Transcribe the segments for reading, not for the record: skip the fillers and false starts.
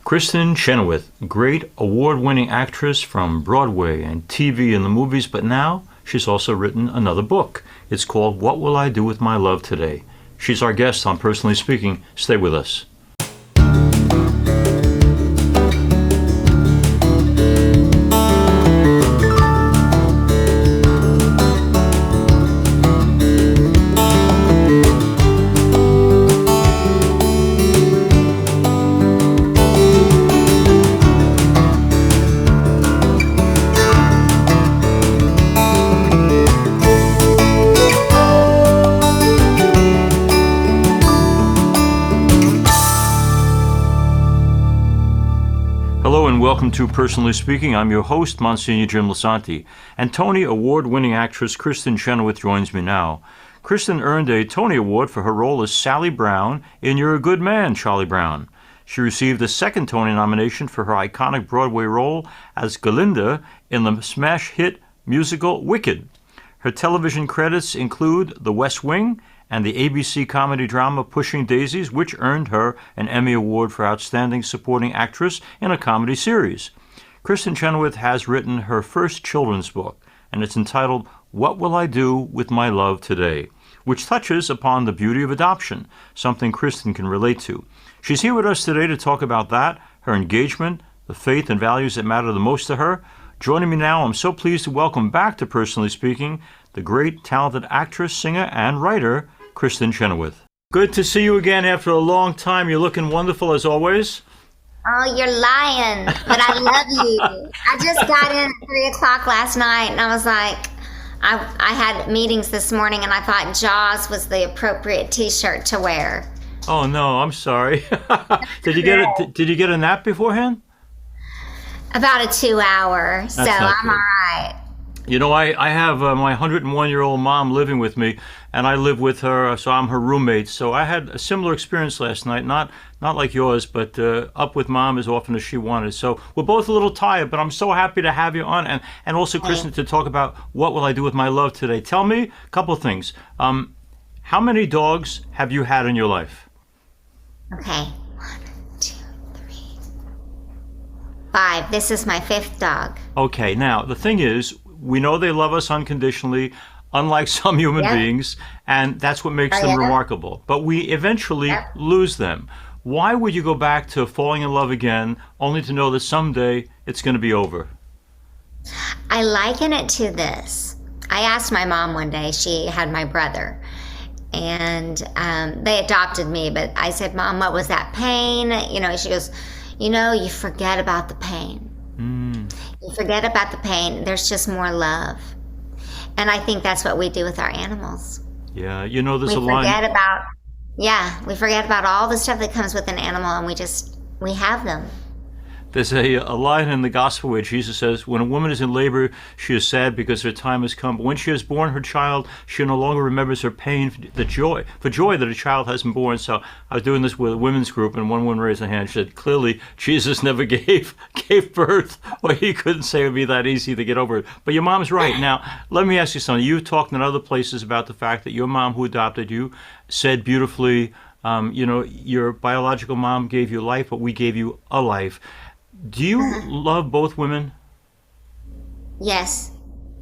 Kristin Chenoweth, great award-winning actress from Broadway and TV and the movies, but now she's also written another book. It's called What Will I Do With My Love Today? She's our guest on Personally Speaking. Stay with us. Welcome to Personally Speaking. I'm your host, Msgr Jim Lisante, and Tony Award-winning actress Kristin Chenoweth joins me now. Kristin earned a Tony Award for her role as Sally Brown in You're a Good Man, Charlie Brown. She received a second Tony nomination for her iconic Broadway role as Galinda in the smash hit musical Wicked. Her television credits include The West Wing and the ABC comedy drama Pushing Daisies, which earned her an Emmy Award for Outstanding Supporting Actress in a Comedy Series. Kristin Chenoweth has written her first children's book, and it's entitled What Will I Do With My Love Today?, which touches upon the beauty of adoption, something Kristin can relate to. She's here with us today to talk about that, her engagement, the faith and values that matter the most to her. Joining me now, I'm so pleased to welcome back to Personally Speaking the great, talented actress, singer, and writer, Kristin Chenoweth. Good to see you again after a long time. You're looking wonderful as always. Oh, you're lying, but I love you. I just got in at 3 o'clock last night, and I was like, I had meetings this morning, and I thought Jaws was the appropriate T-shirt to wear. Oh no, I'm sorry. Did you get a nap beforehand? About a 2-hour, so I'm all right. You know, I have my 101-year-old mom living with me, and I live with her, so I'm her roommate. So I had a similar experience last night, not like yours, but up with mom as often as she wanted. So we're both a little tired, but I'm so happy to have you on, and also, Kristin, to talk about what will I do with my love today. Tell me a couple of things. How many dogs have you had in your life? Okay, 1, 2, 3, 5. This is my 5th dog. Okay, now, the thing is, we know they love us unconditionally, unlike some human beings, and that's what makes them remarkable. But we eventually lose them. Why would you go back to falling in love again, only to know that someday it's going to be over? I liken it to this. I asked my mom one day, she had my brother, and they adopted me, but I said, Mom, what was that pain? You know, she goes, you forget about the pain. You forget about the pain. There's just more love. And I think that's what we do with our animals. Yeah, there's a line. We forget about all the stuff that comes with an animal, and we have them. There's a line in the gospel where Jesus says, when a woman is in labor, she is sad because her time has come. But when she has born her child, she no longer remembers her pain, for joy that a child has been born. So I was doing this with a women's group, and one woman raised her hand. She said, clearly, Jesus never gave birth, or he couldn't say it would be that easy to get over it. But your mom's right. Now, let me ask you something. You've talked in other places about the fact that your mom who adopted you said beautifully, your biological mom gave you life, but we gave you a life. Do you love both women? Yes.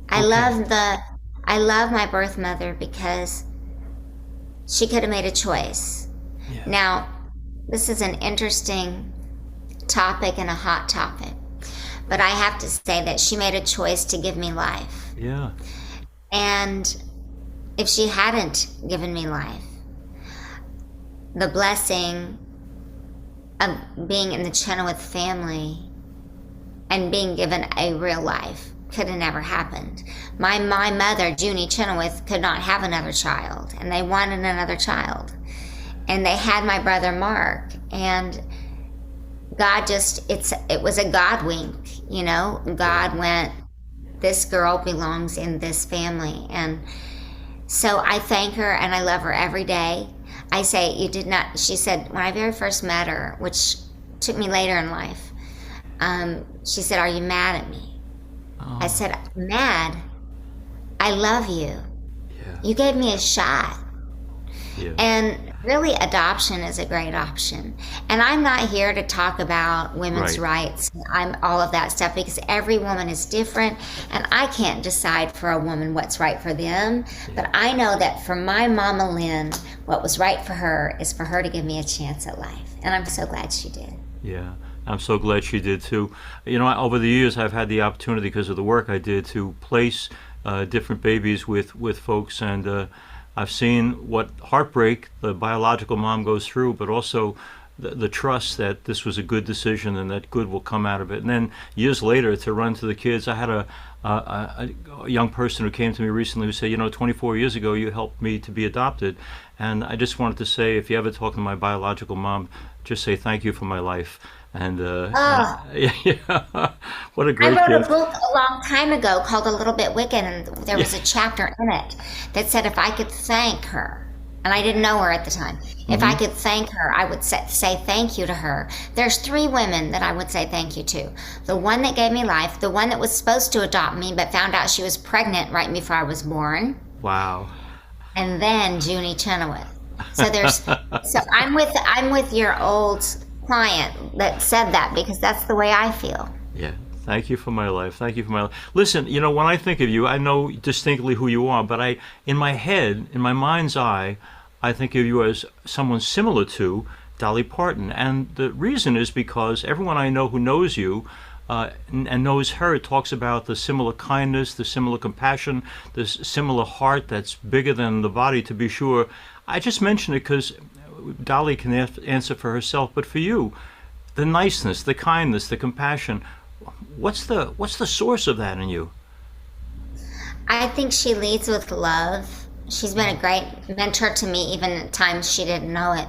I love my birth mother because she could have made a choice. Yeah. Now, this is an interesting topic and a hot topic, but I have to say that she made a choice to give me life. Yeah. And if she hadn't given me life, the blessing of being in the Chenoweth family and being given a real life could have never happened. My mother, Junie Chenoweth, could not have another child, and they wanted another child. And they had my brother Mark, and God it was a God wink, God went, this girl belongs in this family. And so I thank her and I love her every day. I say, you did not, she said, when I very first met her, which took me later in life, she said, are you mad at me? Oh. I said, mad? I love you. Yeah. You gave me a shot. Yeah. And really adoption is a great option. And I'm not here to talk about women's rights. I'm all of that stuff because every woman is different and I can't decide for a woman what's right for them. But I know that for my Mama Lynn, what was right for her is for her to give me a chance at life. And I'm so glad she did. Yeah. I'm so glad she did too. You know, over the years, I've had the opportunity because of the work I did to place different babies with folks, and I've seen what heartbreak the biological mom goes through, but also the trust that this was a good decision and that good will come out of it. And then years later, to run to the kids, I had a young person who came to me recently who said, you know, 24 years ago, you helped me to be adopted. And I just wanted to say, if you ever talk to my biological mom, just say thank you for my life. And yeah, what a great I wrote gift. a book a long time ago called A Little Bit Wicked, and there was a chapter in it that said if I could thank her, and I didn't know her at the time, if I could thank her, I would say thank you to her. There's 3 women that I would say thank you to. The one that gave me life, the one that was supposed to adopt me but found out she was pregnant right before I was born, Wow. and then Junie Chenoweth. So I'm with your old client that said that because that's the way I feel. Yeah. Thank you for my life. Thank you for my life. Listen, you know, when I think of you, I know distinctly who you are, but in my head, in my mind's eye, I think of you as someone similar to Dolly Parton. And the reason is because everyone I know who knows you and knows her talks about the similar kindness, the similar compassion, the similar heart that's bigger than the body, to be sure. I just mention it because Dolly can answer for herself, but for you, the niceness, the kindness, the compassion, what's the source of that in you? I think she leads with love. She's been a great mentor to me, even at times she didn't know it.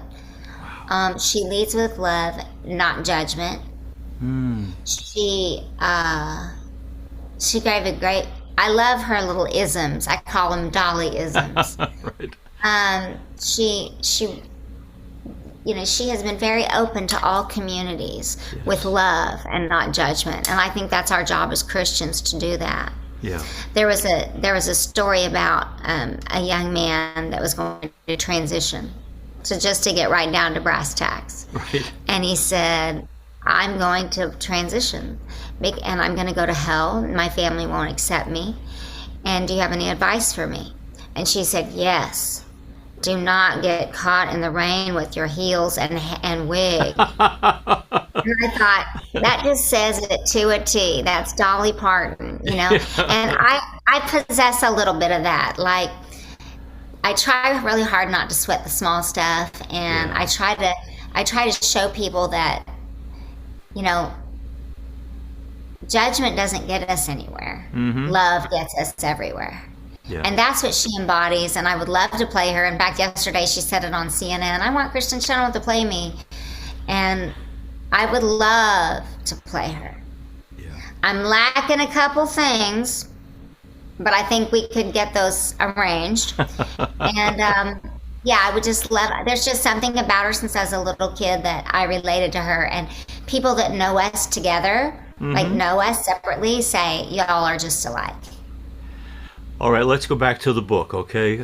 She leads with love, not judgment. She gave a great. I love her little isms. I call them Dolly isms. Right. She she has been very open to all communities with love and not judgment. And I think that's our job as Christians to do that. Yeah. There was a story about a young man that was going to transition, so just to get right down to brass tacks. Right. And he said, I'm going to transition and I'm going to go to hell. My family won't accept me. And do you have any advice for me? And she said, yes. Do not get caught in the rain with your heels and wig. And I thought, that just says it to a T. That's Dolly Parton, you know? And I possess a little bit of that. Like, I try really hard not to sweat the small stuff, and I try to show people that, you know, judgment doesn't get us anywhere. Love gets us everywhere. Yeah. And that's what she embodies, and I would love to play her. In fact, yesterday she said it on CNN, I want Kristin Chenoweth to play me. And I would love to play her. Yeah. I'm lacking a couple things, but I think we could get those arranged. And I would just love, there's just something about her since I was a little kid that I related to her. And people that know us together, like know us separately, say, y'all are just alike. All right, let's go back to the book, okay?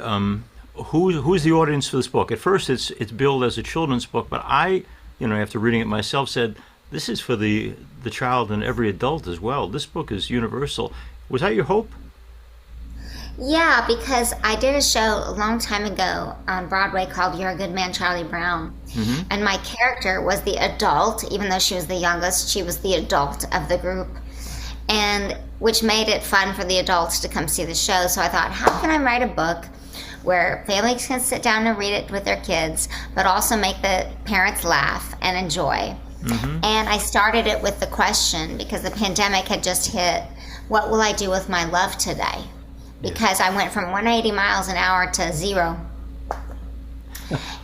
Who's the audience for this book? At first, it's billed as a children's book, but I, after reading it myself, said this is for the child and every adult as well. This book is universal. Was that your hope? Yeah, because I did a show a long time ago on Broadway called You're a Good Man, Charlie Brown. And my character was the adult, even though she was the youngest, she was the adult of the group. And which made it fun for the adults to come see the show. So I thought, how can I write a book where families can sit down and read it with their kids, but also make the parents laugh and enjoy? And I started it with the question, because the pandemic had just hit, what will I do with my love today? Because I went from 180 miles an hour to 0.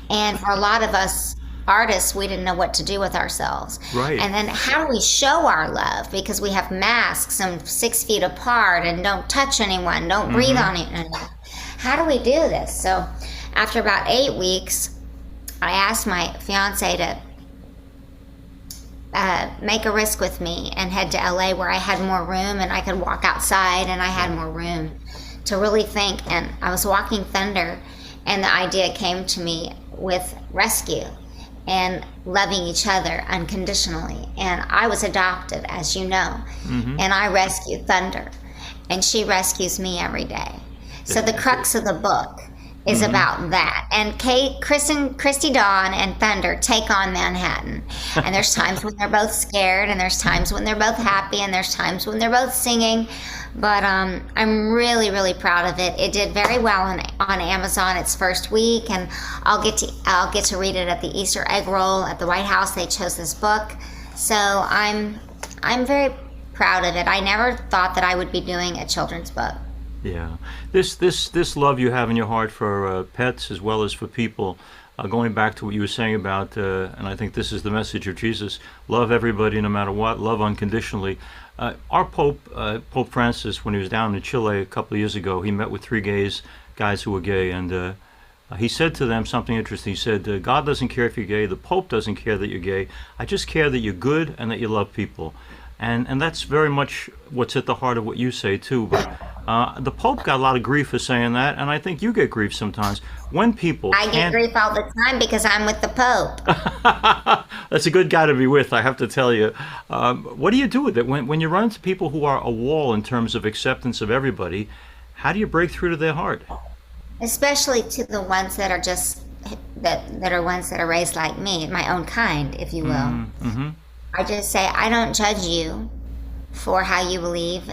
And for a lot of us artists, we didn't know what to do with ourselves. Right. And then how do we show our love? Because we have masks and 6 feet apart and don't touch anyone, don't breathe on anyone. How do we do this? So after about 8 weeks, I asked my fiance to make a risk with me and head to LA where I had more room and I could walk outside and I had more room to really think. And I was walking Thunder and the idea came to me, with rescue and loving each other unconditionally. And I was adopted, as you know, and I rescued Thunder, and she rescues me every day. So the crux of the book is about that. And Christy Dawn and Thunder take on Manhattan. And there's times when they're both scared, and there's times when they're both happy, and there's times when they're both singing. But I'm really, really proud of it. It did very well on Amazon its first week, and I'll get to read it at the Easter egg roll at the White House. They chose this book, so I'm very proud of it. I never thought that I would be doing a children's book. Yeah, this love you have in your heart for pets as well as for people. Going back to what you were saying about, and I think this is the message of Jesus: love everybody no matter what, love unconditionally. Our Pope, Pope Francis, when he was down in Chile a couple of years ago, he met with three guys who were gay, and he said to them something interesting. He said, God doesn't care if you're gay, the Pope doesn't care that you're gay, I just care that you're good and that you love people. And that's very much what's at the heart of what you say, too. But the Pope got a lot of grief for saying that, and I think you get grief sometimes. When people I get grief all the time because I'm with the Pope. That's a good guy to be with, I have to tell you. What do you do with it? When you run into people who are a wall in terms of acceptance of everybody, how do you break through to their heart? Especially to the ones that are just, that are ones that are raised like me, my own kind, if you will. Mm-hmm. I just say, I don't judge you for how you believe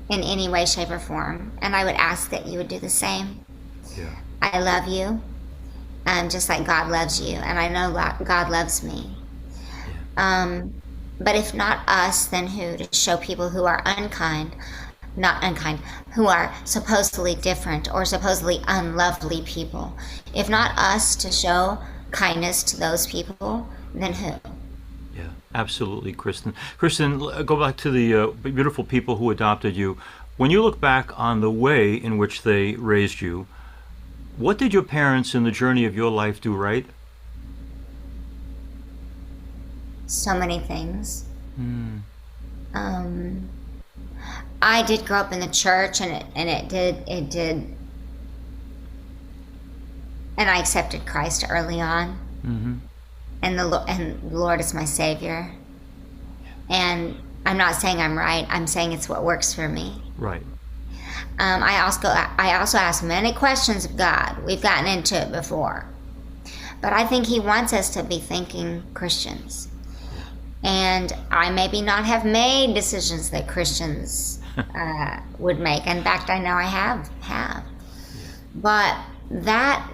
in any way, shape, or form. And I would ask that you would do the same. Yeah. I love you, just like God loves you. And I know God loves me. Yeah. But if not us, then who? To show people who are who are supposedly different or supposedly unlovely people. If not us to show kindness to those people, then who? Yeah, absolutely, Kristin. Kristin, go back to the beautiful people who adopted you. When you look back on the way in which they raised you, what did your parents in the journey of your life do right? So many things. I did grow up in the church, and it did, and I accepted Christ early on. And the Lord is my Savior. And I'm not saying I'm right. I'm saying it's what works for me. Right. I also ask many questions of God. We've gotten into it before, but I think He wants us to be thinking Christians. And I maybe not have made decisions that Christians would make. In fact, I know I have. But that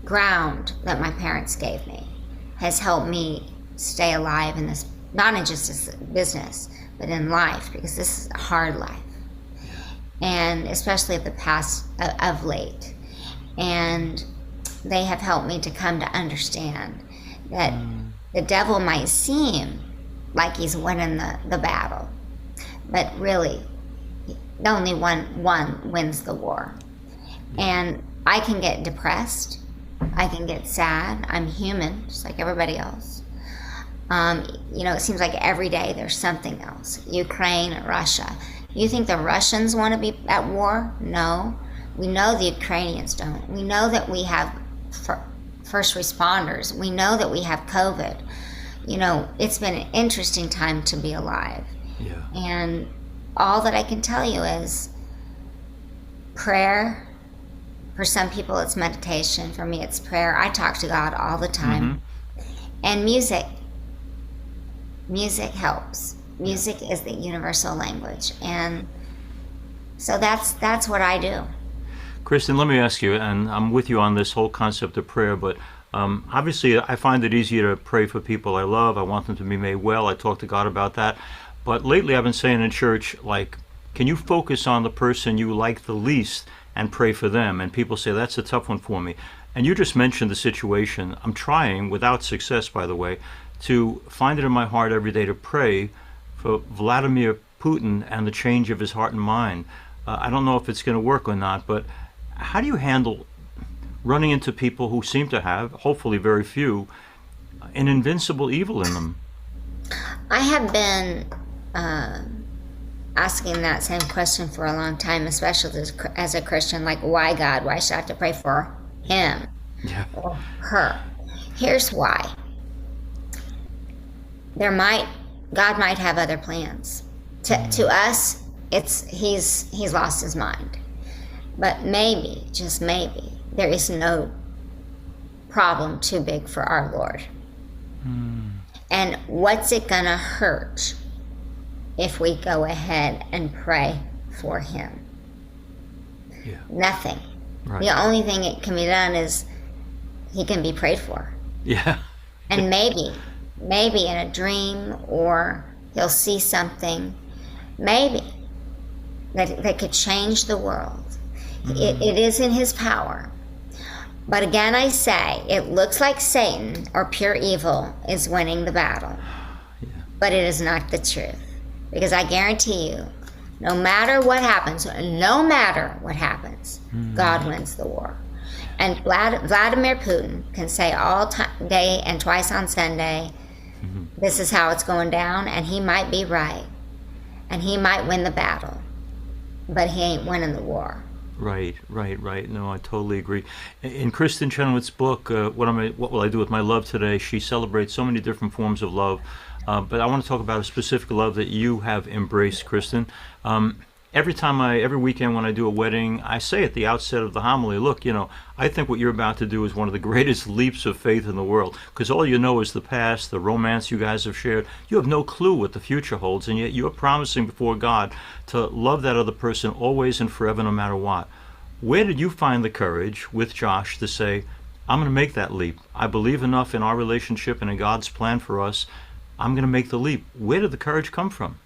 ground that my parents gave me has helped me stay alive in this, not in just this business, but in life, because this is a hard life, and especially of late. And they have helped me to come to understand that the devil might seem like he's winning the battle, but really only one wins the war. And I can get depressed, I can get sad. I'm human, just like everybody else. It seems like every day there's something else. Ukraine and Russia. You think the Russians want to be at war? No. We know the Ukrainians don't. We know that we have first responders. We know that we have COVID. It's been an interesting time to be alive. Yeah. And all that I can tell you is prayer. For some people, it's meditation. For me, it's prayer. I talk to God all the time. And music. Music helps. Music is the universal language. And so that's what I do. Kristin, let me ask you, and I'm with you on this whole concept of prayer, but obviously I find it easier to pray for people I love. I want them to be made well. I talk to God about that. But lately I've been saying in church, can you focus on the person you like the least and pray for them? And people say, that's a tough one for me. And you just mentioned the situation. I'm trying, without success, by the way, to find it in my heart every day to pray for Vladimir Putin and the change of his heart and mind. I don't know if it's going to work or not, but how do you handle running into people who seem to have, hopefully very few, an invincible evil in them? I have been asking that same question for a long time, especially as a Christian, like, why God? Why should I have to pray for him Yeah. or her. Here's why. God might have other plans. To us, he's lost his mind. But maybe, just maybe, there is no problem too big for our Lord. And what's it gonna hurt if we go ahead and pray for him? Yeah. Nothing. Right. The only thing that can be done is he can be prayed for. Yeah. And maybe in a dream, or he'll see something, maybe that could change the world. It is in his power. But again, I say, it looks like Satan or pure evil is winning the battle. Yeah. But it is not the truth. Because I guarantee you, no matter what happens, God wins the war. And Vladimir Putin can say all day and twice on Sunday, this is how it's going down, and he might be right. And he might win the battle. But he ain't winning the war. Right. No, I totally agree. In Kristin Chenoweth's book, What Will I Do With My Love Today, she celebrates so many different forms of love. But I want to talk about a specific love that you have embraced, Kristin. Every weekend when I do a wedding, I say at the outset of the homily, look, I think what you're about to do is one of the greatest leaps of faith in the world, because all you know is the past, the romance you guys have shared. You have no clue what the future holds, and yet you're promising before God to love that other person always and forever, no matter what. Where did you find the courage with Josh to say, I'm going to make that leap? I believe enough in our relationship and in God's plan for us. I'm going to make the leap. Where did the courage come from?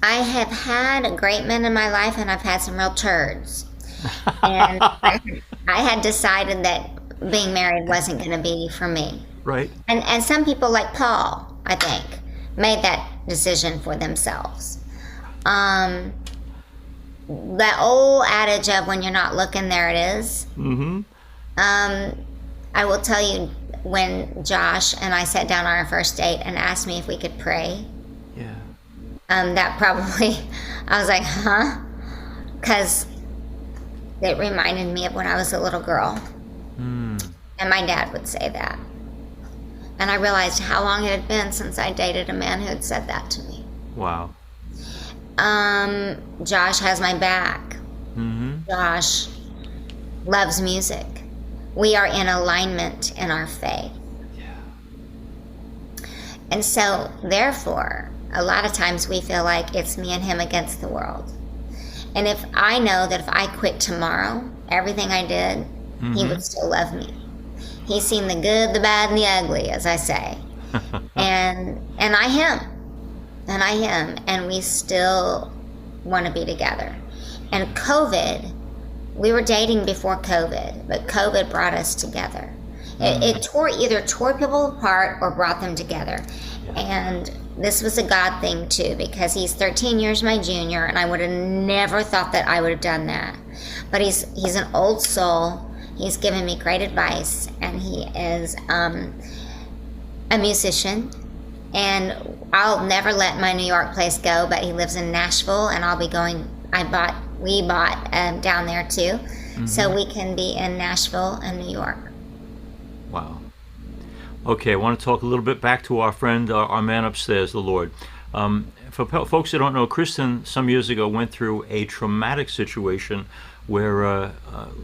I have had great men in my life, and I've had some real turds. And I had decided that being married wasn't going to be for me. Right. And some people, like Paul, I think, made that decision for themselves. That old adage of when you're not looking, there it is. Mm-hmm. I will tell you, when Josh and I sat down on our first date and asked me if we could pray, Yeah. that probably, I was like, huh? Because it reminded me of when I was a little girl. And my dad would say that. And I realized how long it had been since I dated a man who had said that to me. Wow. Josh has my back. Josh loves music. We are in alignment in our faith. And so, therefore, a lot of times we feel like it's me and him against the world. And if I know that if I quit tomorrow, everything I did, he would still love me. He's seen the good, the bad, and the ugly, as I say. and I him. And I him. And we still want to be together. And COVID, we were dating before COVID, but COVID brought us together. It either tore people apart or brought them together. And this was a God thing too, because he's 13 years my junior, and I would have never thought that I would have done that. But he's an old soul. He's given me great advice, and he is a musician. And I'll never let my New York place go, but he lives in Nashville, and I'll be going. We bought down there too, so we can be in Nashville and New York. Wow. Okay, I want to talk a little bit back to our friend, our man upstairs, the Lord. For folks that don't know, Kristin some years ago went through a traumatic situation where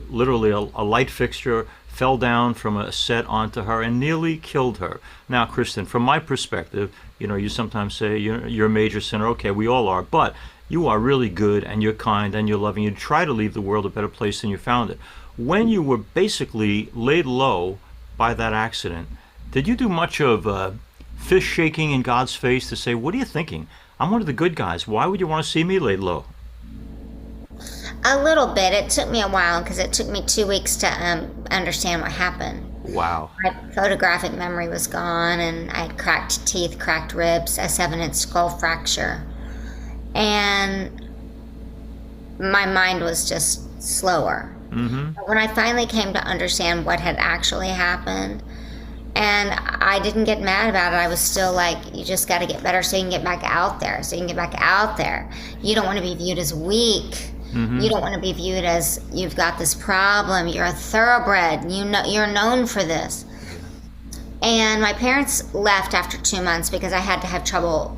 literally a light fixture fell down from a set onto her and nearly killed her. Now, Kristin, from my perspective, you sometimes say you're a major sinner. Okay, we all are, but you are really good, and you're kind, and you're loving. You try to leave the world a better place than you found it. When you were basically laid low by that accident, did you do much of fist shaking in God's face to say, what are you thinking? I'm one of the good guys. Why would you want to see me laid low? A little bit. It took me a while, because it took me 2 weeks to understand what happened. Wow. My photographic memory was gone, and I had cracked teeth, cracked ribs, a 7-inch skull fracture. And my mind was just slower. But when I finally came to understand what had actually happened, and I didn't get mad about it, I was still like, you just got to get better so you can get back out there. You don't want to be viewed as weak. You don't want to be viewed as you've got this problem. You're a thoroughbred. You're known for this. And my parents left after 2 months because I had trouble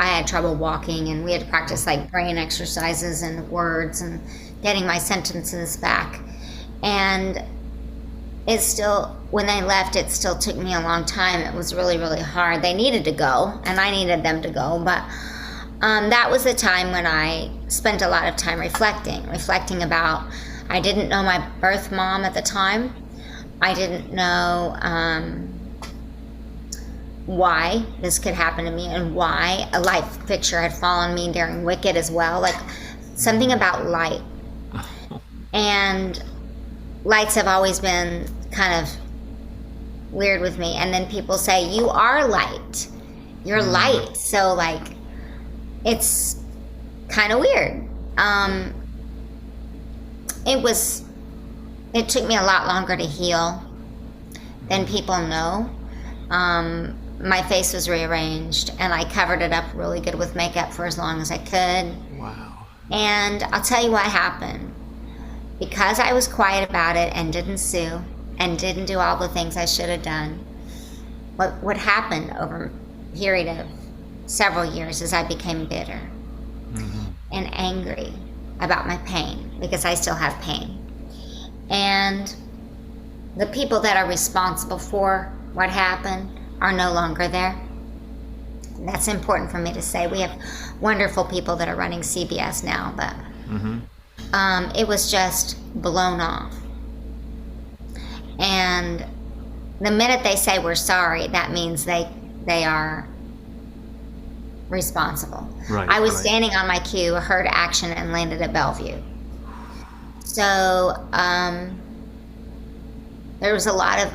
walking, and we had to practice like brain exercises and words and getting my sentences back. And when they left, it still took me a long time. It was really, really hard. They needed to go, and I needed them to go. But that was the time when I spent a lot of time reflecting about, I didn't know my birth mom at the time. I didn't know why this could happen to me, and why a light fixture had fallen on me during Wicked as well. Like something about light. And lights have always been kind of weird with me. And then people say, you are light. You're light. So like, it's kind of weird. It took me a lot longer to heal than people know. My face was rearranged, and I covered it up really good with makeup for as long as I could. Wow. And I'll tell you what happened. Because I was quiet about it and didn't sue and didn't do all the things I should have done, what happened over a period of several years is I became bitter and angry about my pain, because I still have pain. And the people that are responsible for what happened are no longer there. That's important for me to say. We have wonderful people that are running CBS now, but it was just blown off. And the minute they say we're sorry, that means they are responsible. Right, I was standing on my cue, heard action, and landed at Bellevue. So there was a lot of,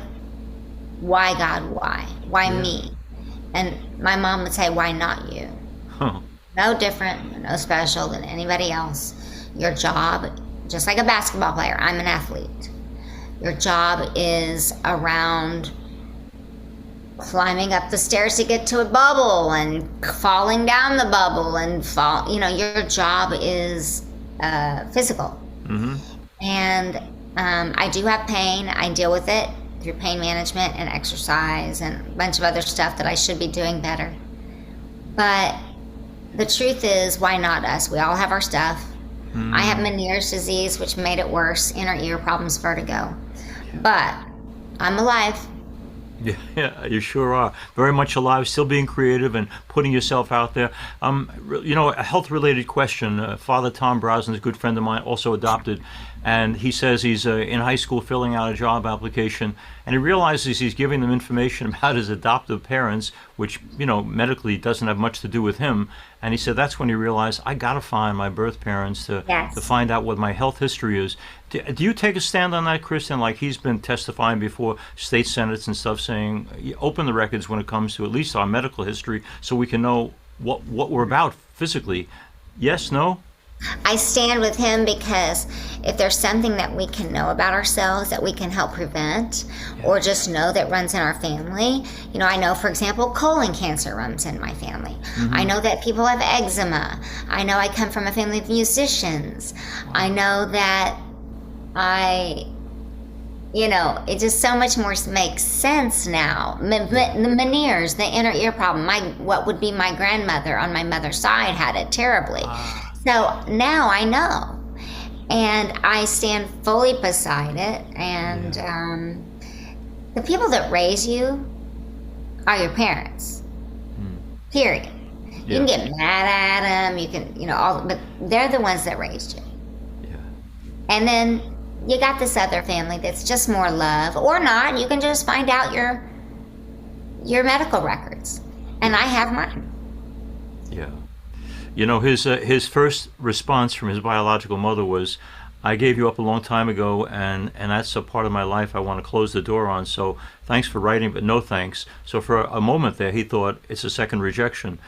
why God, why? Why me? And my mom would say, why not you? No different, no special than anybody else. Your job, just like a basketball player, I'm an athlete. Your job is around climbing up the stairs to get to a bubble and falling down the bubble and your job is physical. And I do have pain. I deal with it through pain management and exercise and a bunch of other stuff that I should be doing better. But the truth is, why not us? We all have our stuff. I have Meniere's disease, which made it worse, inner ear problems, vertigo. But I'm alive. Yeah, you sure are. Very much alive, still being creative and putting yourself out there. A health-related question. Father Tom Brosnan, a good friend of mine, also adopted, and he says he's in high school filling out a job application, and he realizes he's giving them information about his adoptive parents, which, medically doesn't have much to do with him. And he said that's when he realized, I got to find my birth parents to find out what my health history is. Do you take a stand on that, Kristin? Like he's been testifying before state senates and stuff, saying open the records when it comes to at least our medical history so we can know what we're about physically. Yes, no? I stand with him, because if there's something that we can know about ourselves that we can help prevent, or just know that runs in our family. I know, for example, colon cancer runs in my family. I know that people have eczema. I know I come from a family of musicians. I know that it just so much more makes sense now. The Meniere's, the inner ear problem. What would be my grandmother on my mother's side had it terribly. So now I know, and I stand fully beside it. And the people that raise you are your parents. Period. You can get mad at them. You can, but they're the ones that raised you. Yeah. And then you got this other family that's just more love, or not. You can just find out your medical records, and I have mine. Yeah. His first response from his biological mother was, I gave you up a long time ago, and that's a part of my life I want to close the door on, so thanks for writing, but no thanks. So for a moment there, he thought it's a second rejection.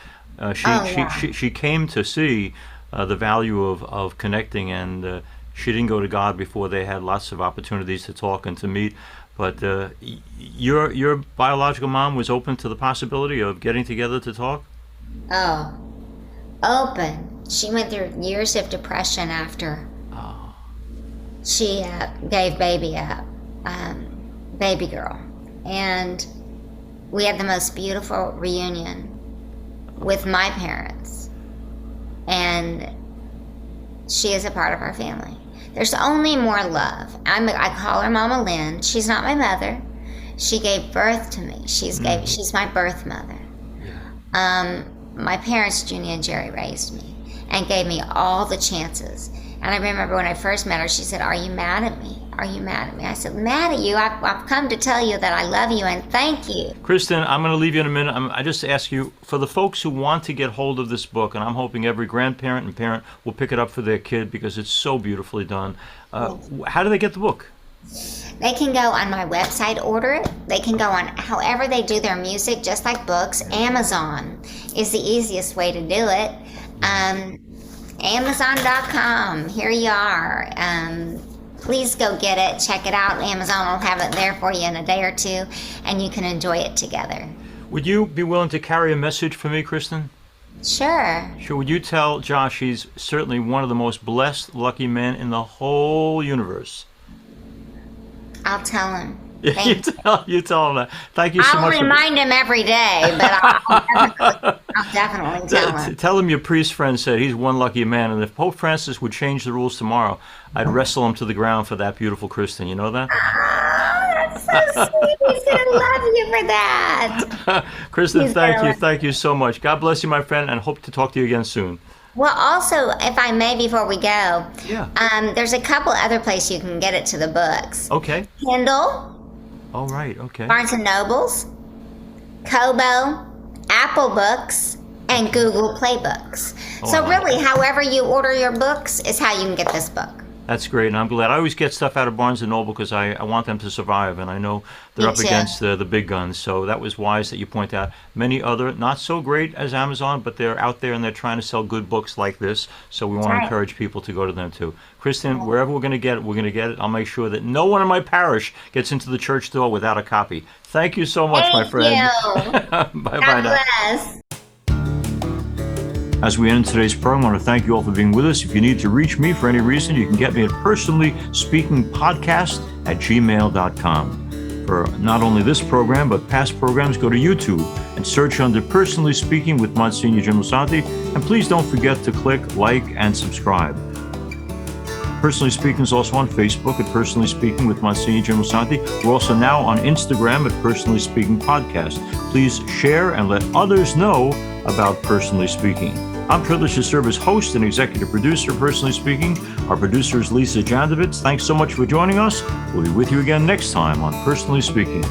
She came to see the value of connecting, and she didn't go to God before they had lots of opportunities to talk and to meet. But your biological mom was open to the possibility of getting together to talk? Oh. Open. She went through years of depression after she gave baby up, baby girl. And we had the most beautiful reunion with my parents. And she is a part of our family. There's only more love. I call her Mama Lynn. She's not my mother. She gave birth to me. She's my birth mother. My parents, Junie and Jerry, raised me and gave me all the chances. And I remember when I first met her, she said, "Are you mad at me? Are you mad at me?" I said, "Mad at you? I've come to tell you that I love you and thank you." Kristin, I'm going to leave you in a minute. I just ask you, for the folks who want to get hold of this book, and I'm hoping every grandparent and parent will pick it up for their kid because it's so beautifully done. How do they get the book? They can go on my website, order it. They can go on however they do their music, just like books. Amazon is the easiest way to do it. Amazon.com, here you are. Please go get it, check it out. Amazon will have it there for you in a day or two, and you can enjoy it together. Would you be willing to carry a message for me, Kristin? Sure. Sure. Would you tell Josh he's certainly one of the most blessed, lucky men in the whole universe? I'll tell him. You tell him that. Thank you so much. I'll remind him every day, but I'll definitely tell him. Tell him your priest friend said he's one lucky man, and if Pope Francis would change the rules tomorrow, I'd wrestle him to the ground for that beautiful Kristin. You know that? Oh, that's so sweet. He's going to love you for that. Kristin, thank you so much. God bless you, my friend, and hope to talk to you again soon. Well, also, if I may, before we go, yeah. There's a couple other places you can get it to the books. Okay. Kindle. Oh, right. Okay. Barnes & Nobles, Kobo, Apple Books, and Google Play Books. So really, however you order your books is how you can get this book. That's great, and I'm glad. I always get stuff out of Barnes & Noble because I want them to survive, and I know they're up against the big guns. So that was wise that you point out. Many other, not so great as Amazon, but they're out there and they're trying to sell good books like this. So we want to encourage people to go to them too. Kristin, wherever we're going to get it, we're going to get it. I'll make sure that no one in my parish gets into the church door without a copy. Thank you so much, my friend. Thank you. Bye-bye now. Bless. As we end today's program, I want to thank you all for being with us. If you need to reach me for any reason, you can get me at personallyspeakingpodcast@gmail.com. For not only this program, but past programs, go to YouTube and search under Personally Speaking with Msgr Jim Lisante. And please don't forget to click like and subscribe. Personally Speaking is also on Facebook at Personally Speaking with Msgr Jim Lisante. We're also now on Instagram at Personally Speaking Podcast. Please share and let others know about Personally Speaking. I'm privileged to serve as host and executive producer of Personally Speaking. Our producer is Lisa Jandovitz. Thanks so much for joining us. We'll be with you again next time on Personally Speaking.